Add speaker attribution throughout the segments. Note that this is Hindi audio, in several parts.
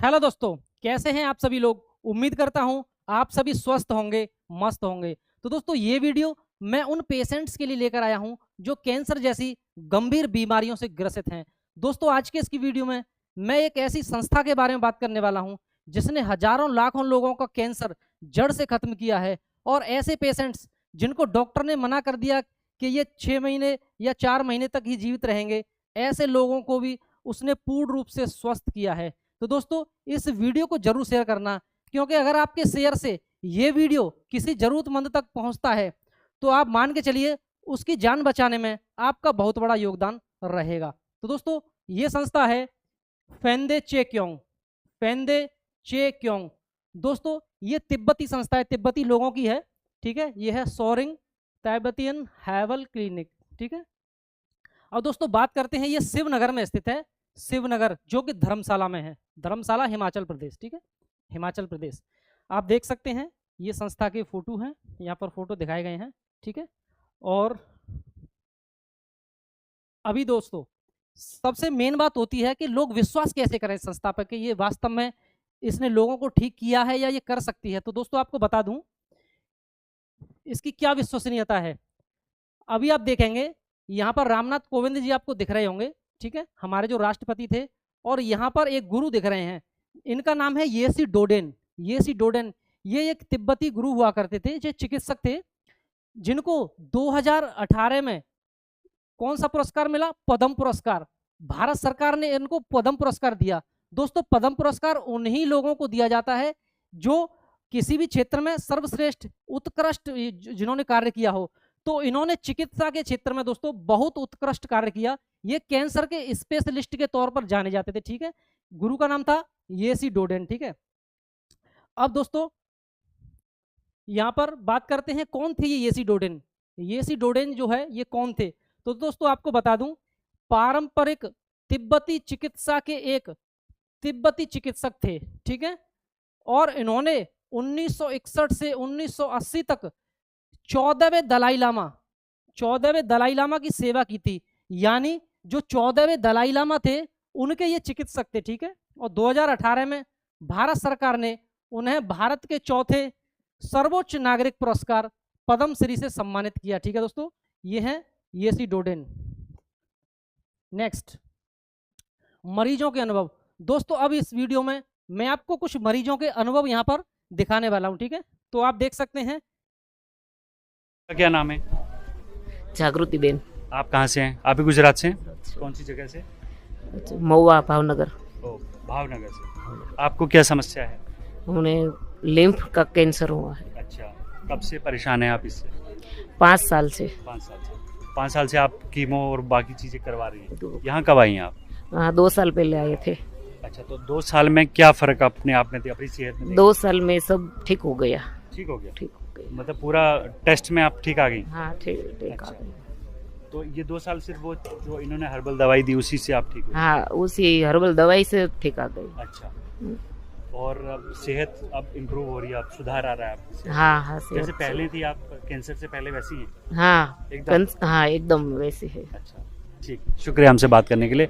Speaker 1: हेलो दोस्तों, कैसे हैं आप सभी लोग। उम्मीद करता हूं आप सभी स्वस्थ होंगे, मस्त होंगे। तो दोस्तों ये वीडियो मैं उन पेशेंट्स के लिए लेकर आया हूं जो कैंसर जैसी गंभीर बीमारियों से ग्रसित हैं। दोस्तों आज के इसकी वीडियो में मैं एक ऐसी संस्था के बारे में बात करने वाला हूं जिसने हजारों लाखों लोगों का कैंसर जड़ से खत्म किया है। और ऐसे पेशेंट्स जिनको डॉक्टर ने मना कर दिया कि ये 6 महीने या 4 महीने तक ही जीवित रहेंगे, ऐसे लोगों को भी उसने पूर्ण रूप से स्वस्थ किया है। तो दोस्तों इस वीडियो को जरूर शेयर करना, क्योंकि अगर आपके शेयर से ये वीडियो किसी जरूरतमंद तक पहुंचता है तो आप मान के चलिए उसकी जान बचाने में आपका बहुत बड़ा योगदान रहेगा। तो दोस्तों ये संस्था है फेंदे चेक्योंग। फेंदे चेक्योंग दोस्तों ये तिब्बती संस्था है, तिब्बती लोगों की है। ठीक है, ये है सोरिंग तिब्बतियन हैवल क्लिनिक। ठीक है, अब दोस्तों बात करते हैं, ये शिवनगर में स्थित है। शिवनगर जो कि धर्मशाला में है, धर्मशाला हिमाचल प्रदेश। ठीक है, हिमाचल प्रदेश। आप देख सकते हैं ये संस्था के फोटो हैं, यहाँ पर फोटो दिखाए गए हैं। ठीक है, और अभी दोस्तों सबसे मेन बात होती है कि लोग विश्वास कैसे करें इस संस्था पर कि ये वास्तव में इसने लोगों को ठीक किया है या ये कर सकती है। तो दोस्तों आपको बता दूं इसकी क्या विश्वसनीयता है। अभी आप देखेंगे यहाँ पर रामनाथ कोविंद जी आपको दिख रहे होंगे। ठीक है, हमारे जो राष्ट्रपति थे, और यहाँ पर एक गुरु दिख रहे हैं, इनका नाम है येसी डोडेन। येसी डोडेन ये एक तिब्बती गुरु हुआ करते थे, जो चिकित्सक थे, जिनको 2018 में कौन सा पुरस्कार मिला? पद्म पुरस्कार। भारत सरकार ने इनको पद्म पुरस्कार दिया। दोस्तों पद्म पुरस्कार उन्हीं लोगों को दिया जाता है जो किसी भी क्षेत्र में सर्वश्रेष्ठ उत्कृष्ट जिन्होंने कार्य किया हो। तो इन्होंने चिकित्सा के क्षेत्र में दोस्तों बहुत उत्कृष्ट कार्य किया। ये कैंसर के स्पेशलिस्ट के तौर पर जाने जाते थे। ठीक है, गुरु का नाम था येसी डोडेन। ठीक है, अब दोस्तों यहां पर बात करते हैं कौन थे ये येसी डोडेन। येसी डोडेन जो है ये कौन थे? तो दोस्तों आपको बता दूं, पारंपरिक तिब्बती चिकित्सा के एक तिब्बती चिकित्सक थे। ठीक है, और इन्होंने 1961 से 1980 तक 14वें दलाई लामा की सेवा की थी। यानी जो 14वें दलाई लामा थे उनके ये चिकित्सक थे। ठीक है, और 2018 में भारत सरकार ने उन्हें भारत के चौथे सर्वोच्च नागरिक पुरस्कार पद्म श्री से सम्मानित किया। ठीक है दोस्तों, ये है येसी डोडेन। नेक्स्ट, मरीजों के अनुभव। दोस्तों अब इस वीडियो में मैं आपको कुछ मरीजों के अनुभव यहां पर दिखाने वाला हूं। ठीक है, तो आप देख सकते हैं।
Speaker 2: क्या नाम है?
Speaker 3: जागृति बेन।
Speaker 2: आप कहाँ से हैं? आप भी गुजरात से हैं? कौन सी जगह से?
Speaker 3: महुआ भावनगर।
Speaker 2: ओ, भावनगर से। आपको क्या समस्या है?
Speaker 3: उन्हें लिम्फ का कैंसर हुआ है।
Speaker 2: अच्छा, कब से परेशान हैं आप इससे?
Speaker 3: 5 साल से।
Speaker 2: 5 साल से। 5 साल से आप कीमो और बाकी चीजें करवा रही हैं। यहाँ कब आई हैं आप?
Speaker 3: हाँ 2 साल पहले आए थे।
Speaker 2: अच्छा, तो 2 साल में क्या फर्क अपने आप में अपनी सेहत में?
Speaker 3: 2 साल में सब ठीक हो गया।
Speaker 2: ठीक हो गया?
Speaker 3: ठीक हो गया,
Speaker 2: मतलब पूरा टेस्ट में आप ठीक आ गई?
Speaker 3: हाँ ठीक आ
Speaker 2: अच्छा।
Speaker 3: गई।
Speaker 2: तो ये 2 साल सिर्फ वो जो इन्होंने हर्बल दवाई दी उसी से आप ठीक हुए?
Speaker 3: हाँ उसी हर्बल दवाई से ठीक आ गई।
Speaker 2: अच्छा, और अब सेहत अब इम्प्रूव हो रही है, अब सुधार आ रहा है आपकी सेहत?
Speaker 3: हाँ हाँ
Speaker 2: जैसे पहले थी आप कैंसर से पहले वैसी हैं?
Speaker 3: हाँ
Speaker 2: एकदम?
Speaker 3: हाँ एकदम वैसे है।
Speaker 2: अच्छा, ठीक, शुक्रिया हमसे बात करने के लिए।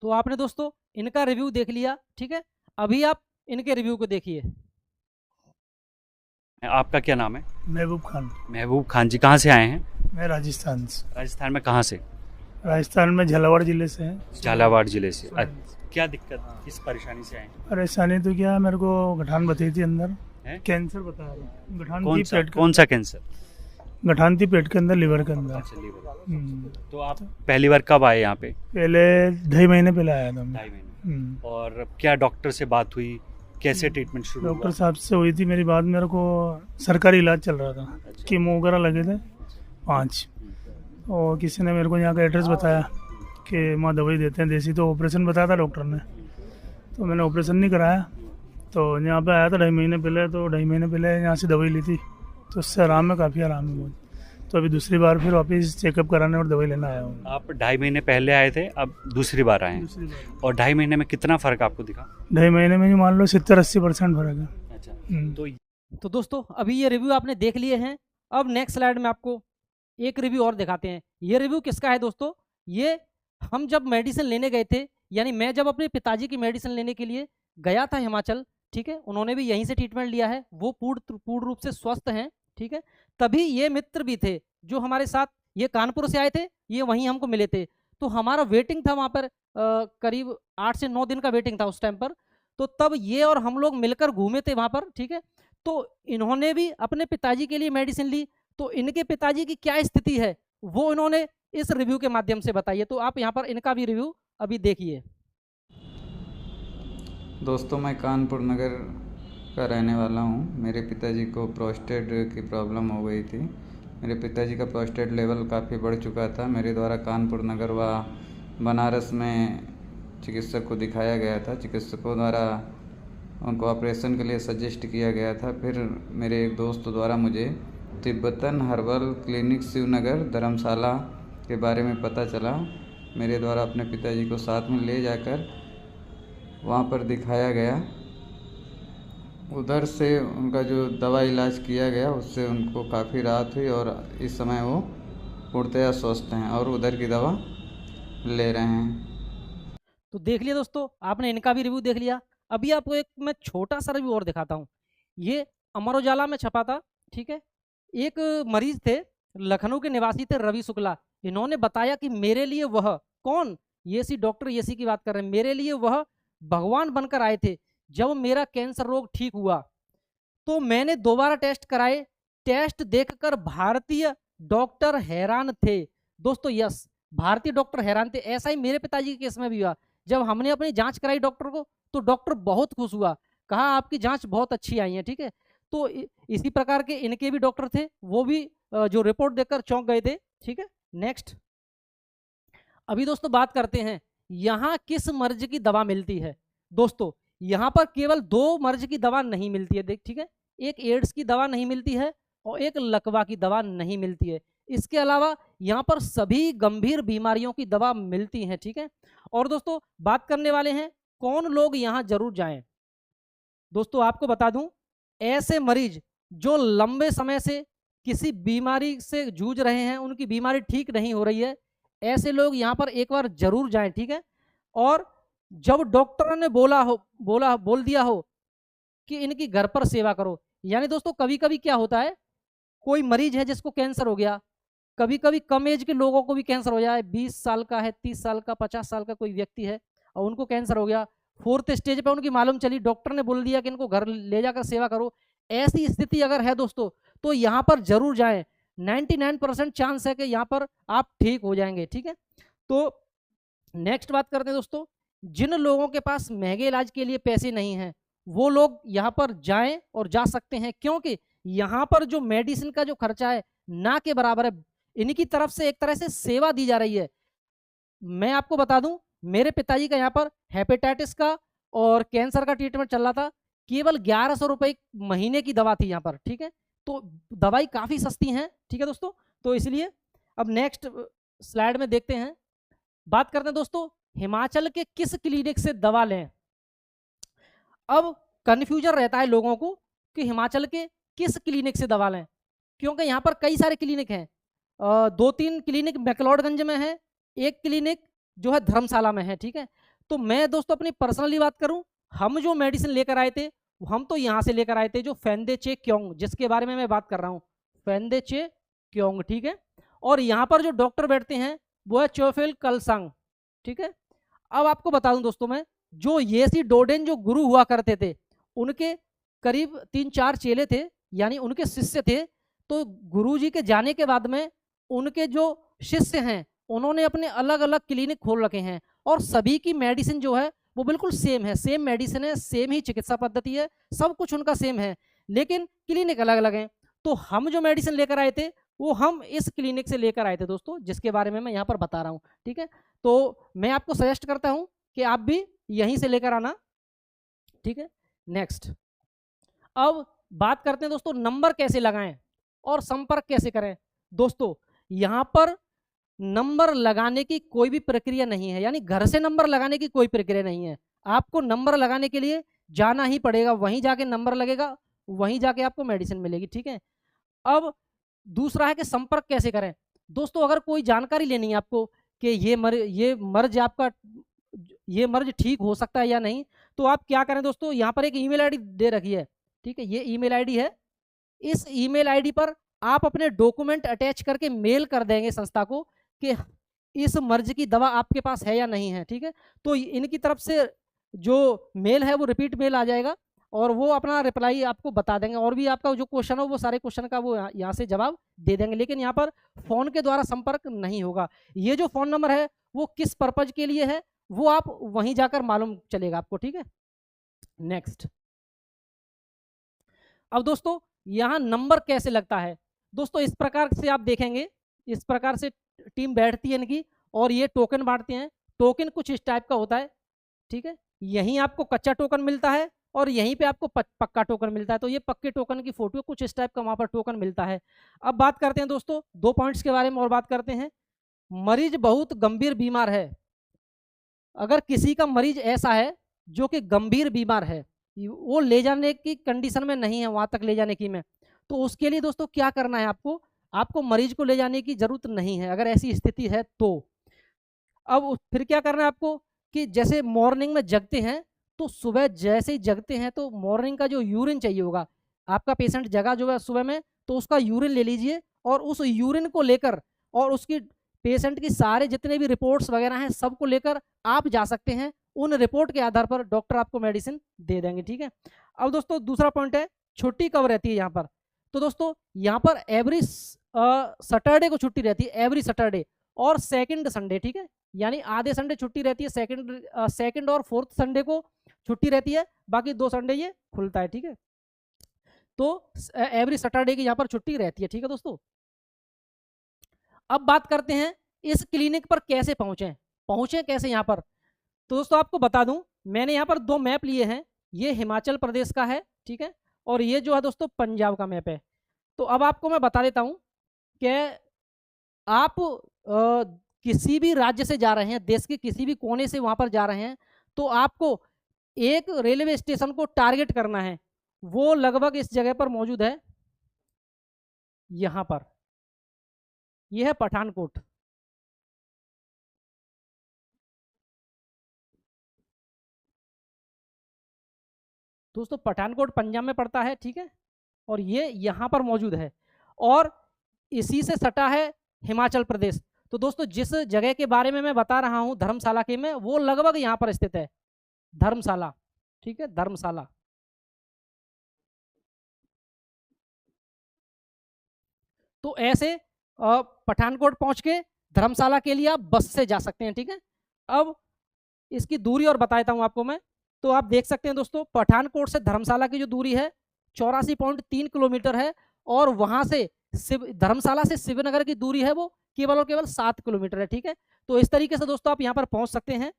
Speaker 1: तो आपने दोस्तों इनका रिव्यू देख लिया। ठीक है, अभी आप इनके रिव्यू को देखिए।
Speaker 2: आपका क्या नाम है?
Speaker 4: महबूब खान।
Speaker 2: महबूब खान जी, कहाँ से आए हैं?
Speaker 4: मैं राजस्थान से।
Speaker 2: राजस्थान में कहाँ से?
Speaker 4: राजस्थान में झालावाड़ जिले से हैं।
Speaker 2: झालावाड़ जिले से। क्या दिक्कत, किस परेशानी से आए?
Speaker 4: परेशानी तो क्या, मेरे को गठान बताई थी अंदर
Speaker 2: हैं?
Speaker 4: कैंसर बता रहा, गठान
Speaker 2: कौन
Speaker 4: थी
Speaker 2: सा
Speaker 4: पेट के,
Speaker 2: कौन सा कैंसर?
Speaker 4: गठान थी पेट के अंदर, लिवर के अंदर।
Speaker 2: अच्छा, लीवर।
Speaker 4: हम्म।
Speaker 2: तो आप पहली बार कब आए यहाँ पे?
Speaker 4: पहले 2.5 महीने पहले आया था मैं।
Speaker 2: 2.5 महीने।
Speaker 4: हम्म।
Speaker 2: और क्या डॉक्टर से बात हुई, कैसे ट्रीटमेंट शुरू हुआ?
Speaker 4: डॉक्टर साहब से हुई थी मेरी बात। मेरे को सरकारी इलाज चल रहा था,
Speaker 2: अच्छा।
Speaker 4: कीमो वगैरह लगे थे 5। और किसी ने मेरे को यहाँ का एड्रेस बताया कि वहाँ दवाई देते हैं देसी। तो ऑपरेशन बताया था डॉक्टर ने, तो मैंने ऑपरेशन नहीं कराया। तो यहाँ पे आया था 2.5 महीने पहले। तो 2.5 महीने पहले यहाँ से दवाई ली थी, तो उससे आराम है, काफ़ी आराम है बहुत। तो अभी दूसरी बार फिर वापस चेकअप कराने और दवाई लेना आया हूँ।
Speaker 2: आप 2.5 महीने पहले आए थे, अब दूसरी बार आए हैं।
Speaker 4: दूसरी बार
Speaker 2: और 2.5 महीने में कितना फर्क आपको दिखा?
Speaker 4: 2.5 महीने में ही मान लो 70-80% फर्क है।
Speaker 2: अच्छा,
Speaker 1: तो दोस्तों अभी ये रिव्यू आपने देख लिए हैं। अब नेक्स्ट स्लाइड में आपको एक रिव्यू और दिखाते हैं। ये रिव्यू किसका है दोस्तों? ये हम जब मेडिसिन लेने गए थे, यानी मैं जब अपने पिताजी की मेडिसिन लेने के लिए गया था हिमाचल, ठीक है, उन्होंने भी यहीं से ट्रीटमेंट लिया है, वो पूर्ण रूप से स्वस्थ हैं, ठीक है। तभी ये मित्र भी थे जो हमारे साथ, ये कानपुर से आए थे, ये वहीं हमको मिले थे, तो हमारा वेटिंग था वहाँ पर करीब 8 से 9 दिन का वेटिंग था उस टाइम पर। तो तब ये और हम लोग मिलकर घूमे थे वहाँ पर, ठीक है। तो इन्होंने भी अपने पिताजी के लिए मेडिसिन ली, तो इनके पिताजी की क्या स्थिति है वो इन्होंने इस रिव्यू के माध्यम से बताई है। तो आप यहाँ पर इनका भी रिव्यू अभी देखिए।
Speaker 5: दोस्तों, मैं कानपुर नगर का रहने वाला हूँ। मेरे पिताजी को प्रोस्टेट की प्रॉब्लम हो गई थी। मेरे पिताजी का प्रोस्टेट लेवल काफ़ी बढ़ चुका था। मेरे द्वारा कानपुर नगर व बनारस में चिकित्सक को दिखाया गया था। चिकित्सकों द्वारा उनको ऑपरेशन के लिए सजेस्ट किया गया था। फिर मेरे एक दोस्त द्वारा मुझे तिब्बतन हर्बल क्लिनिक शिवनगर धर्मशाला के बारे में पता चला। मेरे द्वारा अपने पिताजी को साथ में ले जाकर वहाँ पर दिखाया गया। उधर से उनका जो दवा इलाज किया गया उससे उनको काफ़ी राहत हुई और इस समय वो पूर्णतया स्वस्थ हैं और उधर की दवा ले रहे हैं।
Speaker 1: तो देख लिया दोस्तों, आपने इनका भी रिव्यू देख लिया। अभी आपको एक मैं छोटा सा रिव्यू और दिखाता हूँ। ये अमर उजाला में छपा था, ठीक है। एक मरीज थे, लखनऊ के निवासी थे, रवि शुक्ला। इन्होंने बताया कि मेरे लिए वह कौन, ये सी डॉक्टर ये सी की बात कर रहे हैं, मेरे लिए वह भगवान बनकर आए थे। जब मेरा कैंसर रोग ठीक हुआ तो मैंने दोबारा टेस्ट कराए, टेस्ट देखकर भारतीय डॉक्टर हैरान थे। दोस्तों यस, भारतीय डॉक्टर हैरान थे। ऐसा ही मेरे पिताजी के केस में भी हुआ। जब हमने अपनी जांच कराई डॉक्टर को तो डॉक्टर बहुत खुश हुआ, कहा आपकी जांच बहुत अच्छी आई है, ठीक है। तो इसी प्रकार के इनके भी डॉक्टर थे, वो भी जो रिपोर्ट देखकर चौंक गए थे, ठीक है। नेक्स्ट, अभी दोस्तों बात करते हैं यहाँ किस मर्ज की दवा मिलती है। दोस्तों यहाँ पर केवल 2 मर्ज की दवा नहीं मिलती है, देख, ठीक है। एक एड्स की दवा नहीं मिलती है और एक लकवा की दवा नहीं मिलती है। इसके अलावा यहाँ पर सभी गंभीर बीमारियों की दवा मिलती है, ठीक है। और दोस्तों बात करने वाले हैं कौन लोग यहाँ जरूर जाएं। दोस्तों आपको बता दूं, ऐसे मरीज जो लंबे समय से किसी बीमारी से जूझ रहे हैं, उनकी बीमारी ठीक नहीं हो रही है, ऐसे लोग यहाँ पर एक बार जरूर जाएं, ठीक है। और जब डॉक्टर ने बोल दिया हो कि इनकी घर पर सेवा करो, यानी दोस्तों कभी कभी क्या होता है, कोई मरीज है जिसको कैंसर हो गया, कभी कभी कम एज के लोगों को भी कैंसर हो जाए, 20 साल का है, 30 साल का, 50 साल का कोई व्यक्ति है और उनको कैंसर हो गया, 4th स्टेज पे उनकी मालूम चली, डॉक्टर ने बोल दिया कि इनको घर ले जाकर सेवा करो। ऐसी स्थिति अगर है दोस्तों तो यहाँ पर जरूर जाएं। 99% चांस है कि यहाँ पर आप ठीक हो जाएंगे, ठीक है। तो नेक्स्ट बात करते हैं दोस्तों, जिन लोगों के पास महंगे इलाज के लिए पैसे नहीं हैं वो लोग यहाँ पर जाएं और जा सकते हैं, क्योंकि यहाँ पर जो मेडिसिन का जो खर्चा है ना के बराबर है। इनकी तरफ से एक तरह से सेवा दी जा रही है। मैं आपको बता दूं, मेरे पिताजी का यहाँ पर हेपेटाइटिस का और कैंसर का ट्रीटमेंट चल रहा था, केवल 1100 रुपये महीने की दवा थी यहाँ पर, ठीक है। तो दवाई काफ़ी सस्ती हैं, ठीक है दोस्तों। तो इसलिए अब नेक्स्ट स्लाइड में देखते हैं, बात करते हैं दोस्तों हिमाचल के किस क्लिनिक से दवा लें। अब कन्फ्यूजन रहता है लोगों को कि हिमाचल के किस क्लिनिक से दवा लें, क्योंकि यहाँ पर कई सारे क्लिनिक हैं। 2-3 क्लिनिक मैक्लोडगंज में है, एक क्लिनिक जो है धर्मशाला में है, ठीक है। तो मैं दोस्तों अपनी पर्सनली बात करूं, हम जो मेडिसिन लेकर आए थे हम तो यहाँ से लेकर आए थे, जो फेंदेचे क्योंग, जिसके बारे में मैं बात कर रहा हूँ, फेंदेचे क्योंग, ठीक है। और यहाँ पर जो डॉक्टर बैठते हैं वो है चोफेल कलसंग, ठीक है। अब आपको बता दूं दोस्तों, मैं जो येसी डोडेन जो गुरु हुआ करते थे, उनके करीब 3-4 चेले थे, यानी उनके शिष्य थे। तो गुरुजी के जाने के बाद में उनके जो शिष्य हैं उन्होंने अपने अलग अलग क्लिनिक खोल रखे हैं और सभी की मेडिसिन जो है वो बिल्कुल सेम है, सेम मेडिसिन है, सेम ही चिकित्सा पद्धति है, सब कुछ उनका सेम है, लेकिन क्लिनिक अलग अलग हैं। तो हम जो मेडिसिन लेकर आए थे वो हम इस क्लिनिक से लेकर आए थे दोस्तों, जिसके बारे में मैं यहाँ पर बता रहा हूँ, ठीक है। तो मैं आपको सजेस्ट करता हूँ कि आप भी यहीं से लेकर आना, ठीक है। नेक्स्ट, अब बात करते हैं दोस्तों नंबर कैसे लगाएं और संपर्क कैसे करें। दोस्तों यहाँ पर नंबर लगाने की कोई भी प्रक्रिया नहीं है, यानी घर से नंबर लगाने की कोई प्रक्रिया नहीं है। आपको नंबर लगाने के लिए जाना ही पड़ेगा, वहीं जाके नंबर लगेगा, वहीं जाके आपको मेडिसिन मिलेगी, ठीक है। अब दूसरा है कि संपर्क कैसे करें। दोस्तों अगर कोई जानकारी लेनी है आपको कि ये मर्ज आपका, ये मर्ज ठीक हो सकता है या नहीं, तो आप क्या करें दोस्तों, यहाँ पर एक ईमेल आईडी दे रखी है, ठीक है, ये ईमेल आईडी है। इस ईमेल आईडी पर आप अपने डॉक्यूमेंट अटैच करके मेल कर देंगे संस्था को कि इस मर्ज की दवा आपके पास है या नहीं है, ठीक है। तो इनकी तरफ से जो मेल है वो रिपीट मेल आ जाएगा और वो अपना रिप्लाई आपको बता देंगे, और भी आपका जो क्वेश्चन हो वो सारे क्वेश्चन का वो यहाँ से जवाब दे देंगे। लेकिन यहाँ पर फ़ोन के द्वारा संपर्क नहीं होगा। ये जो फ़ोन नंबर है वो किस पर्पज के लिए है वो आप वहीं जाकर मालूम चलेगा आपको, ठीक है। नेक्स्ट, अब दोस्तों यहाँ नंबर कैसे लगता है। दोस्तों इस प्रकार से आप देखेंगे, इस प्रकार से टीम बैठती है इनकी और ये टोकन बांटते हैं। टोकन कुछ इस टाइप का होता है, ठीक है। यहीं आपको कच्चा टोकन मिलता है और यहीं पे आपको पक्का टोकन मिलता है। तो ये पक्के टोकन की फोटो कुछ इस टाइप का वहाँ पर टोकन मिलता है। अब बात करते हैं दोस्तों 2 पॉइंट्स के बारे में और बात करते हैं। मरीज बहुत गंभीर बीमार है, अगर किसी का मरीज ऐसा है जो कि गंभीर बीमार है, वो ले जाने की कंडीशन में नहीं है वहाँ तक ले जाने की में, तो उसके लिए दोस्तों क्या करना है आपको मरीज को ले जाने की जरूरत नहीं है अगर ऐसी स्थिति है तो। अब फिर क्या करना है आपको कि जैसे मॉर्निंग में जगते हैं तो सुबह जैसे ही जगते हैं तो मॉर्निंग का जो यूरिन चाहिए होगा, आपका पेशेंट जगा जो है सुबह में तो उसका यूरिन ले लीजिए और उस यूरिन को लेकर और उसकी पेशेंट की सारे जितने भी रिपोर्ट्स वगैरह हैं सबको लेकर आप जा सकते हैं। उन रिपोर्ट के आधार पर डॉक्टर आपको मेडिसिन दे देंगे, ठीक है। अब दोस्तों दूसरा पॉइंट है छुट्टी कब रहती है यहाँ पर। तो दोस्तों यहाँ पर एवरी सैटरडे को छुट्टी रहती है, एवरी सैटरडे और सेकंड संडे, ठीक है। यानी आधे संडे छुट्टी रहती है, सेकंड और फोर्थ संडे को छुट्टी रहती है, बाकी 2 संडे ये खुलता है, ठीक है। तो एवरी सैटरडे की यहाँ पर छुट्टी रहती है, ठीक है दोस्तों। अब बात करते हैं इस क्लिनिक पर कैसे पहुंचे कैसे यहाँ पर। तो दोस्तों आपको बता दूं, मैंने यहाँ पर 2 मैप लिए हैं, ये हिमाचल प्रदेश का है, ठीक है, और ये जो है दोस्तों पंजाब का मैप है। तो अब आपको मैं बता देता हूँ कि आप किसी भी राज्य से जा रहे हैं, देश के किसी भी कोने से वहाँ पर जा रहे हैं, तो आपको एक रेलवे स्टेशन को टारगेट करना है। वो लगभग इस जगह पर मौजूद है, यहाँ पर, यह है पठानकोट। दोस्तों पठानकोट पंजाब में पड़ता है, ठीक है, और ये यहाँ पर मौजूद है और इसी से सटा है हिमाचल प्रदेश। तो दोस्तों जिस जगह के बारे में मैं बता रहा हूँ धर्मशाला के में, वो लगभग यहाँ पर स्थित है, धर्मशाला, ठीक है, धर्मशाला। तो ऐसे पठानकोट पहुंच के धर्मशाला के लिए आप बस से जा सकते हैं, ठीक है। अब इसकी दूरी और बताता हूं आपको मैं। तो आप देख सकते हैं दोस्तों पठानकोट से धर्मशाला की जो दूरी है 84.3 किलोमीटर है और वहां से धर्मशाला से शिवनगर की दूरी है वो केवल और केवल 7 किलोमीटर है, ठीक है। तो इस तरीके से दोस्तों आप यहाँ पर पहुंच सकते हैं।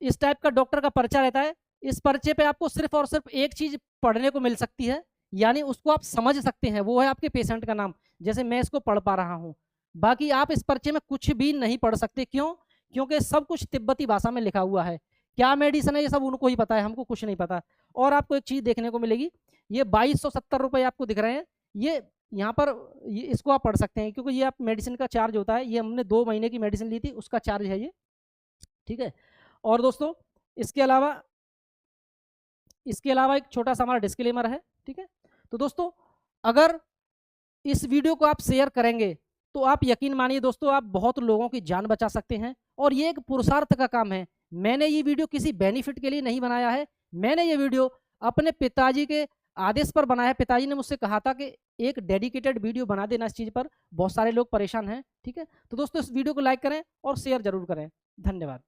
Speaker 1: इस टाइप का डॉक्टर का पर्चा रहता है। इस पर्चे पे आपको सिर्फ और सिर्फ एक चीज पढ़ने को मिल सकती है, यानी उसको आप समझ सकते हैं, वो है आपके पेशेंट का नाम, जैसे मैं इसको पढ़ पा रहा हूँ। बाकी आप इस पर्चे में कुछ भी नहीं पढ़ सकते। क्यों? क्योंकि सब कुछ तिब्बती भाषा में लिखा हुआ है। क्या मेडिसिन है ये सब उनको ही पता है, हमको कुछ नहीं पता। और आपको एक चीज देखने को मिलेगी, ये 2270 रुपये आपको दिख रहे हैं, ये यहाँ पर इसको आप पढ़ सकते हैं, क्योंकि ये आप मेडिसिन का चार्ज होता है। ये हमने 2 महीने की मेडिसिन ली थी, उसका चार्ज है ये, ठीक है। और दोस्तों इसके अलावा एक छोटा सा हमारा डिस्क्लेमर है, ठीक है। तो दोस्तों अगर इस वीडियो को आप शेयर करेंगे तो आप यकीन मानिए दोस्तों आप बहुत लोगों की जान बचा सकते हैं, और ये एक पुरुषार्थ का काम है। मैंने ये वीडियो किसी बेनिफिट के लिए नहीं बनाया है, मैंने ये वीडियो अपने पिताजी के आदेश पर बनाया। पिताजी ने मुझसे कहा था कि एक डेडिकेटेड वीडियो बना देना इस चीज़ पर, बहुत सारे लोग परेशान हैं, ठीक है। तो दोस्तों इस वीडियो को लाइक करें और शेयर जरूर करें। धन्यवाद।